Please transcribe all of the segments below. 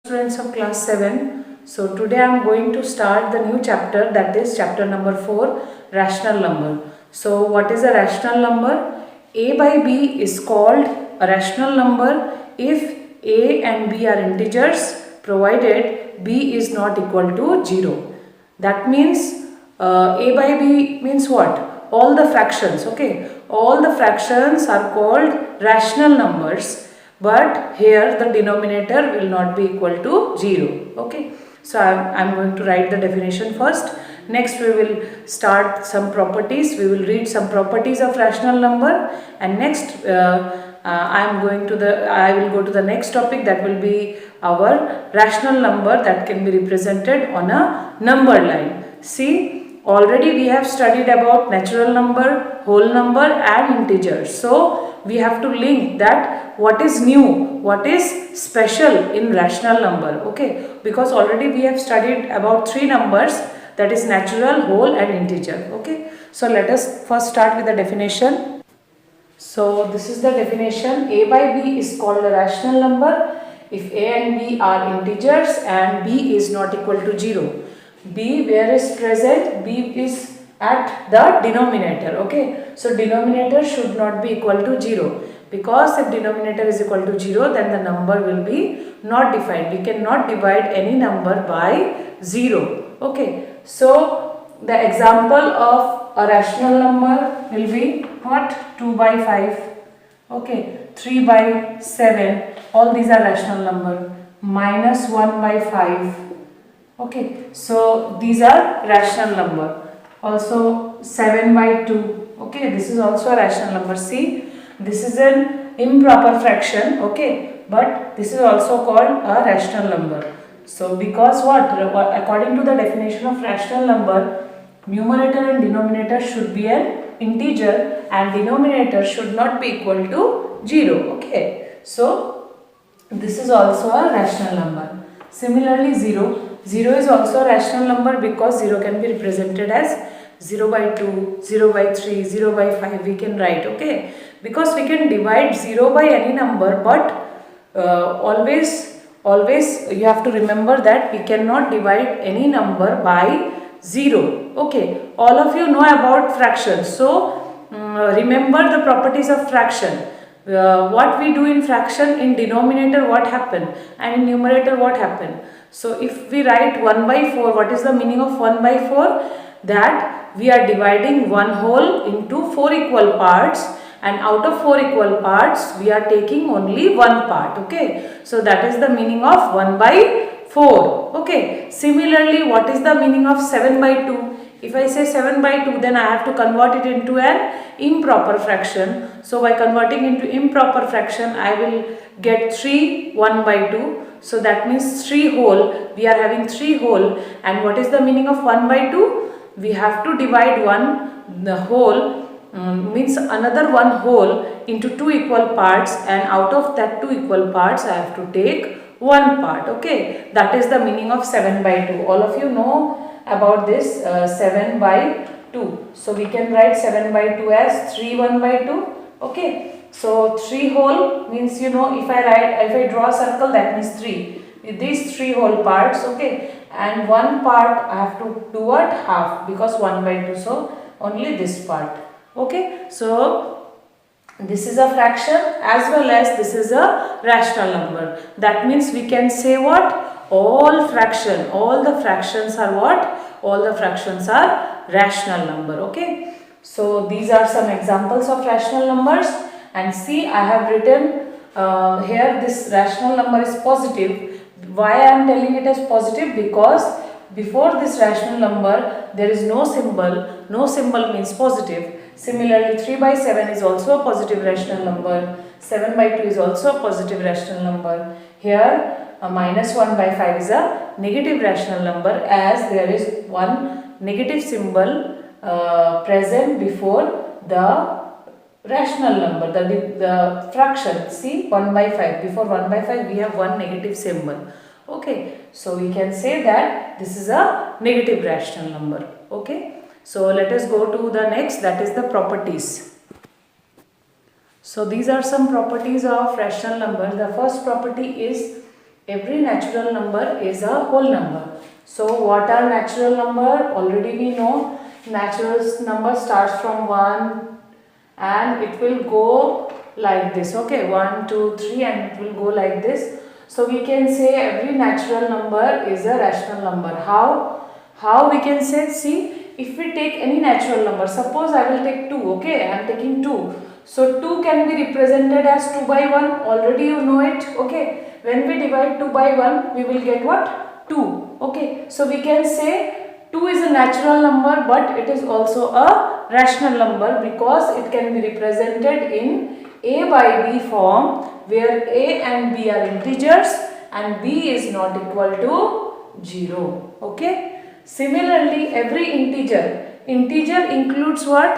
Students of class 7. So today I am going to start the new chapter, that is chapter number 4, rational number. So what is a rational number? A by B is called a rational number if A and B are integers provided B is not equal to 0. That means A by B means what? All the fractions, okay? All the fractions are called rational numbers, but here the denominator will not be equal to 0, okay? So I am going to write the definition first. Next we will start some properties. We will read some properties of rational number, and next I will go to the next topic, that will be our rational number that can be represented on a number line. See, already we have studied about natural number, whole number and integers. So we have to link that what is new, what is special in rational number, okay? Because already we have studied about three numbers, that is natural, whole and integer, okay? So let us first start with the definition. So this is the definition. A by B is called a rational number if A and B are integers and B is not equal to 0. B where is present? B is at the denominator, okay? So denominator should not be equal to 0, because if denominator is equal to 0, then the number will be not defined. We cannot divide any number by 0, okay? So the example of a rational number will be what? 2 by 5, okay, 3 by 7, all these are rational number, minus 1 by 5, okay? So these are rational number. Also 7 by 2, okay, this is also a rational number. See, this is an improper fraction, okay, but this is also called a rational number. So because what? According to the definition of rational number, numerator and denominator should be an integer and denominator should not be equal to 0, okay? So this is also a rational number. Similarly 0 is also a rational number, because 0 can be represented as 0 by 2, 0 by 3, 0 by 5 we can write, okay? Because we can divide 0 by any number, but always you have to remember that we cannot divide any number by 0, okay? All of you know about fractions, so remember the properties of fraction. What we do in fraction, in denominator what happen and in numerator what happen. So if we write 1 by 4, what is the meaning of 1 by 4? That we are dividing one whole into 4 equal parts, and out of 4 equal parts we are taking only one part, okay? So that is the meaning of 1 by 4, okay? Similarly, what is the meaning of 7 by 2? If I say 7 by 2, then I have to convert it into an improper fraction. So by converting into improper fraction, I will get 3 1 by 2. So that means 3 whole. We are having 3 whole. And what is the meaning of 1 by 2? We have to divide the whole, means another one whole, into 2 equal parts, and out of that 2 equal parts I have to take one part, okay? That is the meaning of 7 by 2. All of you know about this 7 by 2. So we can write 7 by 2 as 3 1 by 2, okay? So 3 whole means, you know, if I draw a circle, that means 3. With these 3 whole parts, okay? And one part I have to do what? Half, because 1 by 2, so only this part, okay? So this is a fraction as well as this is a rational number. That means we can say what? All the fractions are what? All the fractions are rational number, okay? So these are some examples of rational numbers, and see, I have written here this rational number is positive. Why I am telling it as positive? Because before this rational number there is no symbol. No symbol means positive. Similarly, 3 by 7 is also a positive rational number. 7 by 2 is also a positive rational number. Here minus 1 by 5 is a negative rational number, as there is one negative symbol present before the rational number, the fraction. See, 1 by 5, before 1 by 5 we have one negative symbol, okay? So we can say that this is a negative rational number, okay? So let us go to the next, that is the properties. So these are some properties of rational number. The first property is Every natural number is a whole number. So what are natural number? Already we know natural number starts from 1 and it will go like this. Okay, 1, 2, 3 and it will go like this. So we can say every natural number is a rational number. How we can say? See, if we take any natural number, suppose I will take 2. Okay, I am taking 2. So 2 can be represented as 2 by 1. Already you know it. Okay. When we divide 2 by 1, we will get what? 2. Okay. So we can say 2 is a natural number, but it is also a rational number because it can be represented in A by B form, where A and B are integers and B is not equal to 0. Okay. Similarly, every integer includes what?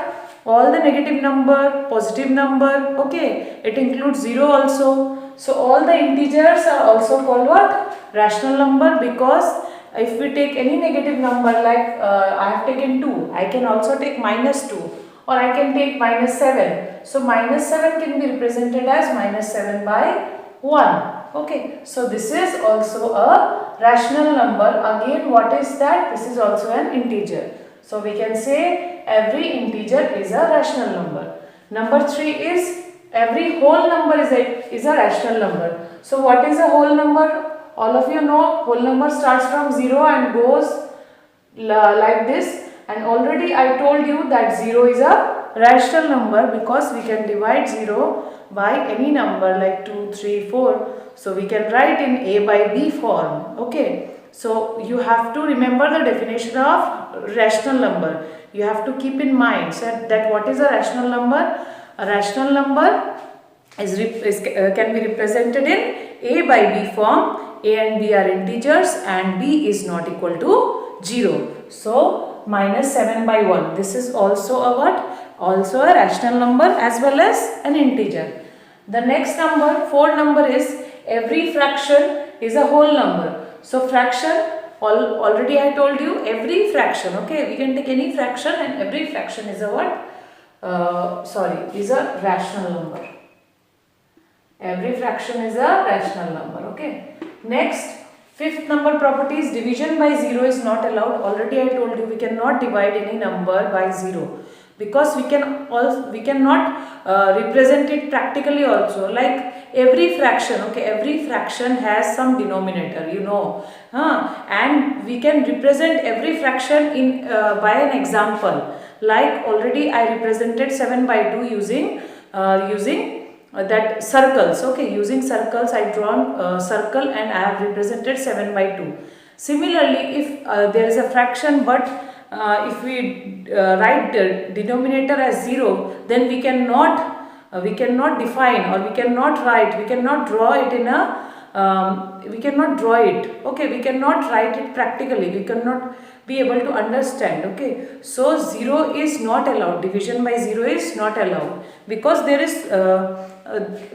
All the negative number, positive number. Okay. It includes 0 also. So all the integers are also called what? Rational number, because if we take any negative number like I have taken 2, I can also take -2 or I can take -7. So -7 can be represented as -7 by 1. Okay, so this is also a rational number. Again, what is that? This is also an integer. So we can say every integer is a rational number. Number 3 is every whole number is a rational number. So what is a whole number? All of you know whole number starts from 0 and goes like this, and already I told you that 0 is a rational number because we can divide 0 by any number like 2, 3, 4. So we can write in A by B form. Okay. So you have to remember the definition of rational number. You have to keep in mind that what is a rational number? A rational number can be represented in A by B form. A and B are integers and B is not equal to 0. So -7 by 1. This is also a what? Also a rational number as well as an integer. The next number, fourth number, is every fraction is a whole number. So fraction, already I told you, every fraction. Okay, we can take any fraction and every fraction is a what? Is a rational number. Every fraction is a rational number. Okay. Next, fifth number property is division by 0 is not allowed. Already I told you we cannot divide any number by 0 because we cannot represent it practically also. Like every fraction, okay, every fraction has some denominator, you know, and we can represent every fraction in by an example. Like already I represented 7 by 2 using that circles. Okay, using circles I drawn circle and I have represented 7 by 2. Similarly, if there is a fraction but if we write the denominator as 0, then we cannot define, or we cannot write, we cannot draw it in a we cannot draw it. Okay, we cannot write it practically, we cannot be able to understand. Okay, so 0 is not allowed, division by 0 is not allowed because there is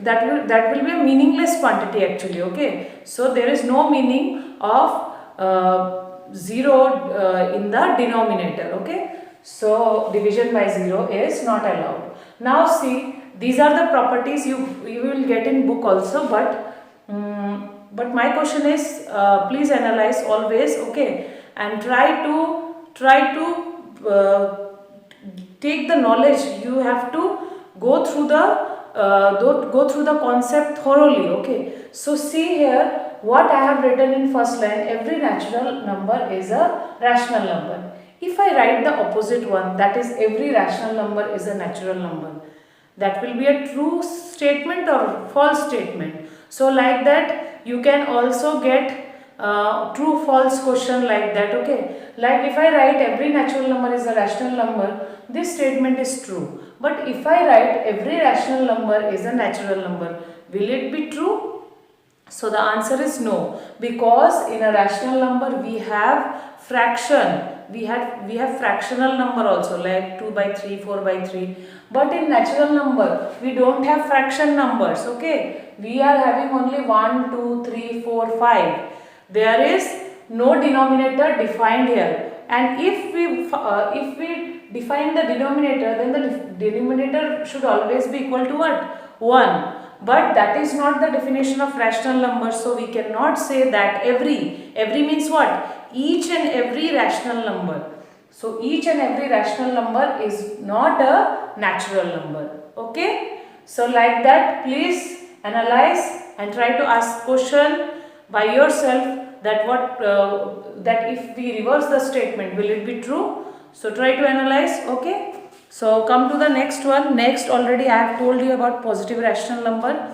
that will be a meaningless quantity actually. Okay, so there is no meaning of 0 in the denominator. Okay, so division by 0 is not allowed. Now see, these are the properties you will get in book also, but my question is please analyze always. Okay, and try to take the knowledge. You have to go through the concept thoroughly. Okay, so see here what I have written in first line. Every natural number is a rational number. If I write the opposite one, that is every rational number is a natural number, that will be a true statement or false statement. So like that you can also get true false question like that. Okay, like if I write every natural number is a rational number, this statement is true. But if I write every rational number is a natural number, will it be true? So the answer is no, because in a rational number we have fraction, we have fractional number also, like 2 by 3, 4 by 3. But in natural number we don't have fraction numbers. Okay, we are having only 1, 2, 3, 4, 5. There is no denominator defined here, and if we define the denominator, then the denominator should always be equal to what? 1. but that is not the definition of rational number. So we cannot say that every means what? Each and every rational number. So each and every rational number is not a natural number. Okay. So like that, please analyze and try to ask question by yourself that that if we reverse the statement, will it be true? So try to analyze. Okay. So come to the next one. Next, already I have told you about positive rational number.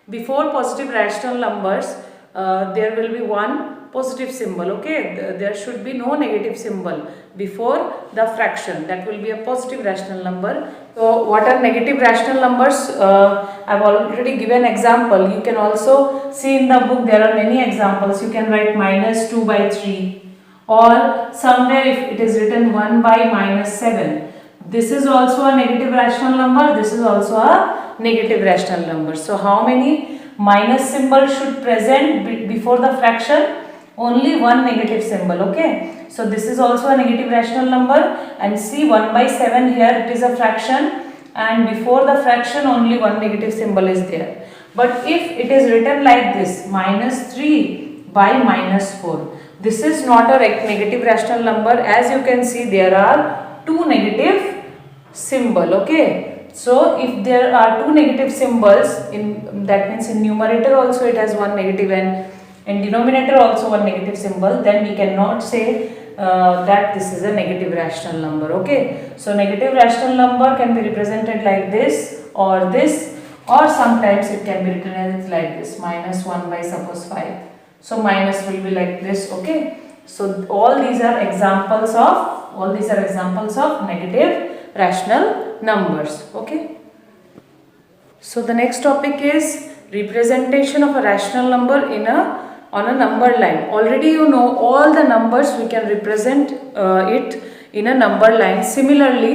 Before positive rational numbers, there will be one positive symbol. Okay, there should be no negative symbol before the fraction. That will be a positive rational number. So what are negative rational numbers? I have already given example. You can also see in the book there are many examples. You can write -2/3, or somewhere if it is written 1/-7. This is also a negative rational number. This is also a negative rational number. So how many minus symbol should present before the fraction? Only one negative symbol. Okay. So this is also a negative rational number, and see 1/7 here, it is a fraction, and before the fraction only one negative symbol is there. But if it is written like this, -3/-4, this is not a negative rational number. As you can see, there are two negative symbol. Okay, so if there are two negative symbols, that means in numerator also it has one negative and in denominator also one negative symbol, then we cannot say that this is a negative rational number. Okay, so negative rational number can be represented like this, or sometimes it can be written as like this, -1/5. So minus will be like this. Okay, so all these are examples of negative rational numbers. Okay, so the next topic is representation of a rational number on a number line. Already you know all the numbers, we can represent it in a number line. Similarly,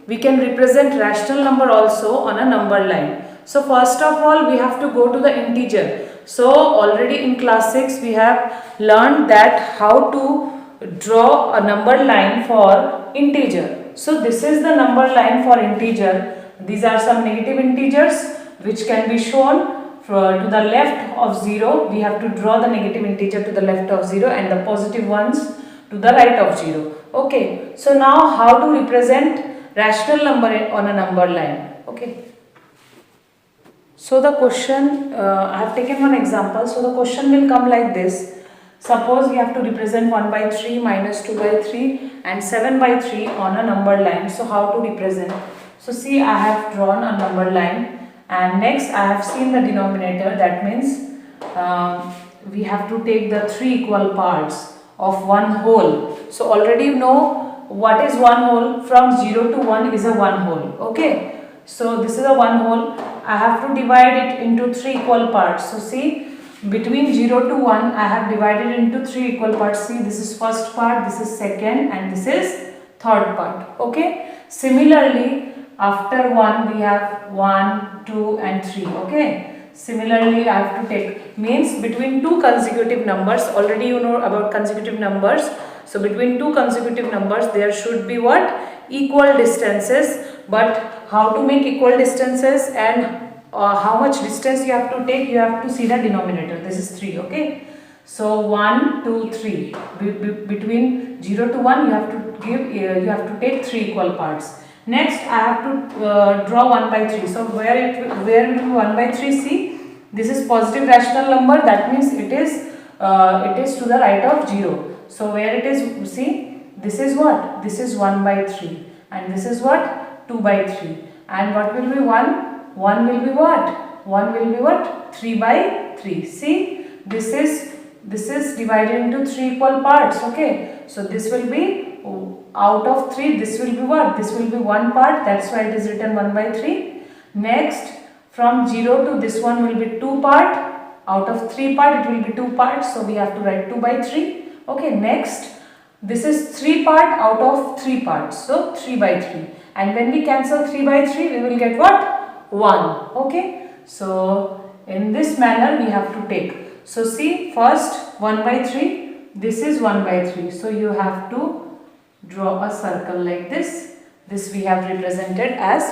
we can represent rational number also on a number line. So first of all, we have to go to the integer. So already in class 6 we have learned that how to draw a number line for integer. So this is the number line for integer. These are some negative integers which can be shown to the left of 0. We have to draw the negative integer to the left of 0 and the positive ones to the right of 0. Okay, so now how to represent rational number on a number line. Okay, so the question, I have taken one example. So the question will come like this. Suppose we have to represent 1/3, -2/3 and 7/3 on a number line. So how to represent? So see, I have drawn a number line, and next I have seen the denominator. That means we have to take the 3 equal parts of one whole. So already you know what is one whole. From 0 to 1 is a one whole. Okay, so this is a one whole. I have to divide it into 3 equal parts. So see, between 0 to 1 I have divided into 3 equal parts. See, this is first part, this is second, and this is third part. Okay, similarly after 1 we have 1, 2 and 3. Okay, similarly I have to take, means between two consecutive numbers. Already you know about consecutive numbers. So between two consecutive numbers there should be what? Equal distances. But how to make equal distances and how much distance you have to take, you have to see the denominator. This is 3. Okay, so 1, 2, 3. Between 0 to 1 you have to take 3 equal parts. Next I have to draw 1/3. So where will be 1/3? See, this is positive rational number. That means it is to the right of 0. So where it is, see, this is what? This is 1/3, and this is what? 2/3. And what will be 1? 1 will be what? 1 will be what? 3/3. See, this is divided into 3 equal parts. Okay, so this will be out of 3. This will be what? This will be one part. That's why it is written 1/3. Next, from 0 to this one will be 2 part. Out of 3 part it will be 2 parts. So we have to write 2/3. Okay, next, this is 3 part out of 3 parts. So 3/3. And when we cancel 3/3, we will get what? 1. Okay, so in this manner we have to take. So see, first 1/3, this is 1/3. So you have to draw a circle like this. This we have represented as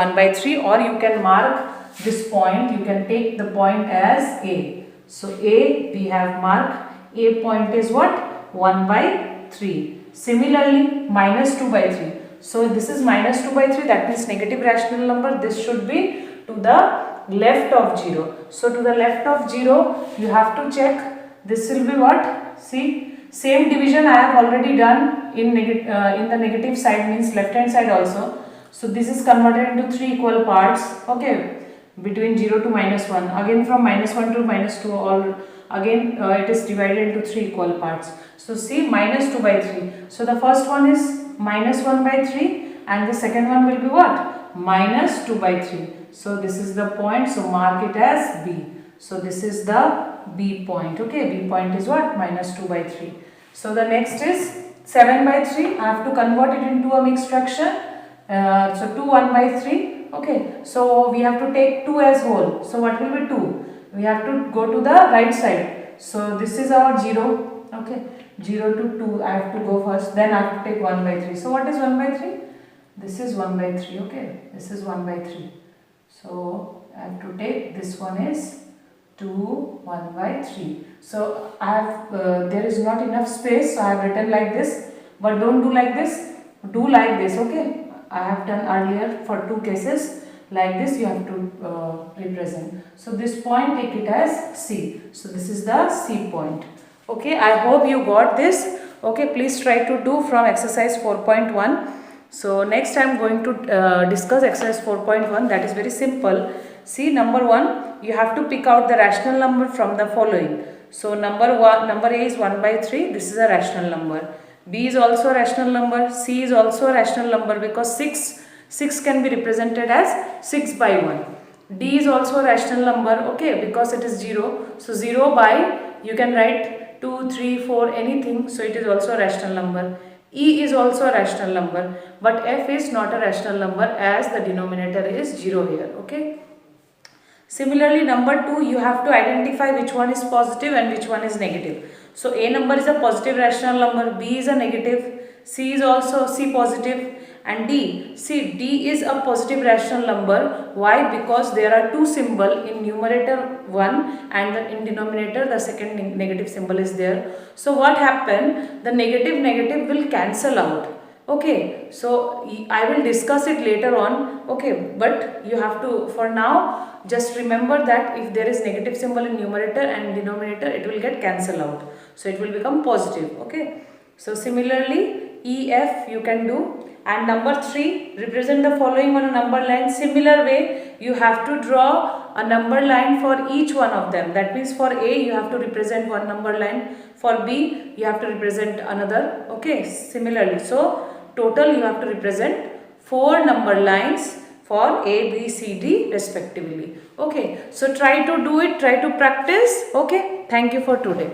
1/3, or you can mark this point, you can take the point as A. So A we have marked. A point is what? 1 by 3. Similarly, minus 2 by 3. So this is minus 2 by 3, that means negative rational number. This should be to the left of 0. So to the left of 0, you have to check. This will be what? See, same division I have already done in the negative side, means left hand side also. So this is converted into 3 equal parts. Okay, between 0 to minus 1. Again from minus 1 to minus 2, all again it is divided into 3 equal parts. So see, minus 2 by 3. So the first one is minus 1 by 3 and the second one will be what? Minus 2 by 3. So this is the point, so mark it as B. So this is the B point. Okay, B point is what? Minus 2 by 3. So the next is 7 by 3. I have to convert it into a mixed fraction. So 2 1 by 3. Okay, so we have to take 2 as whole. So what will be 2? We have to go to the right side. So this is our 0. Okay, 0 to 2 I have to go first. Then I have to take 1 by 3. So what is 1 by 3? This is 1 by 3. Okay, this is 1 by 3. So I have to take, this one is 2 1 by 3. So I have there is not enough space, so I have written like this. But don't do like this. Do like this. Okay, I have done earlier for 2 cases. Like this you have to represent. So this point, take it as C. So this is the C point. Okay, I hope you got this. Okay, please try to do from exercise 4.1. So next I am going to discuss exercise 4.1. That is very simple. See, number 1, you have to pick out the rational number from the following. So number A is 1 by 3. This is a rational number. B is also a rational number. C is also a rational number because 6 can be represented as 6 by 1. D is also a rational number, okay, because it is 0. So 0 by, you can write 2, 3, 4, anything. So it is also a rational number. E is also a rational number, but F is not a rational number as the denominator is 0 here, okay. Similarly, number 2, you have to identify which one is positive and which one is negative. So A number is a positive rational number, B is a negative, C is also C positive, and D. See, D is a positive rational number. Why? Because there are 2 symbols in numerator 1 and in denominator the second negative symbol is there. So what happened? The negative will cancel out. Okay, so I will discuss it later on. Okay, but you have to, for now, just remember that if there is negative symbol in numerator and denominator, it will get cancelled out. So it will become positive. Okay, so similarly E, F you can do. And number 3, represent the following on a number line. Similar way, you have to draw a number line for each one of them. That means for A, you have to represent one number line. For B, you have to represent another. Okay, similarly. So, total you have to represent 4 number lines for A, B, C, D respectively. Okay, so try to do it, try to practice. Okay, thank you for today.